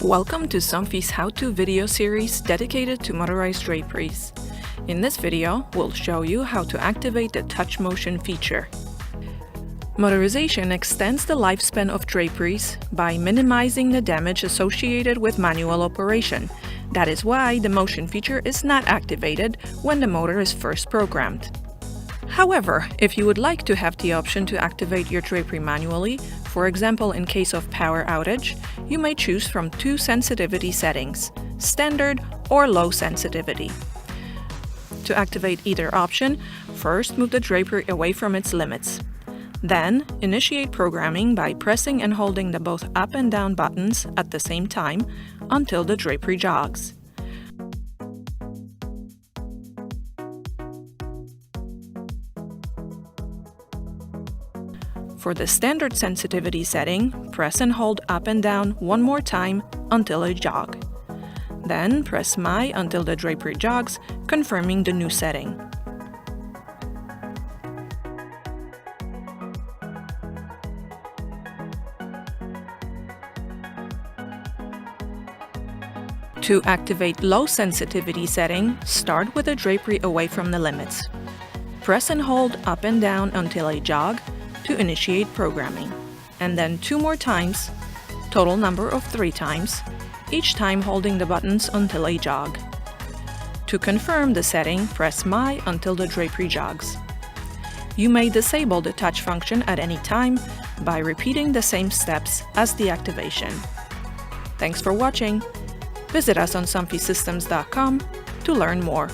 Welcome to Somfy's how-to video series dedicated to motorized draperies. In this video, we'll show you how to activate the touch motion feature. Motorization extends the lifespan of draperies by minimizing the damage associated with manual operation. That is why the motion feature is not activated when the motor is first programmed. However, if you would like to have the option to activate your drapery manually, for example in case of power outage, you may choose from two sensitivity settings, standard or low sensitivity. To activate either option, first move the drapery away from its limits. Then, initiate programming by pressing and holding the both up and down buttons at the same time until the drapery jogs. For the standard sensitivity setting, press and hold up and down one more time until it jogs. Then press My until the drapery jogs, confirming the new setting. To activate low sensitivity setting, start with the drapery away from the limits. Press and hold up and down until it jogs to initiate programming, and then two more times, total number of 3 times, each time holding the buttons until a jog. To confirm the setting, press My until the drapery jogs. You may disable the touch function at any time by repeating the same steps as the activation. Thanks for watching. Visit us on somfysystems.com to learn more.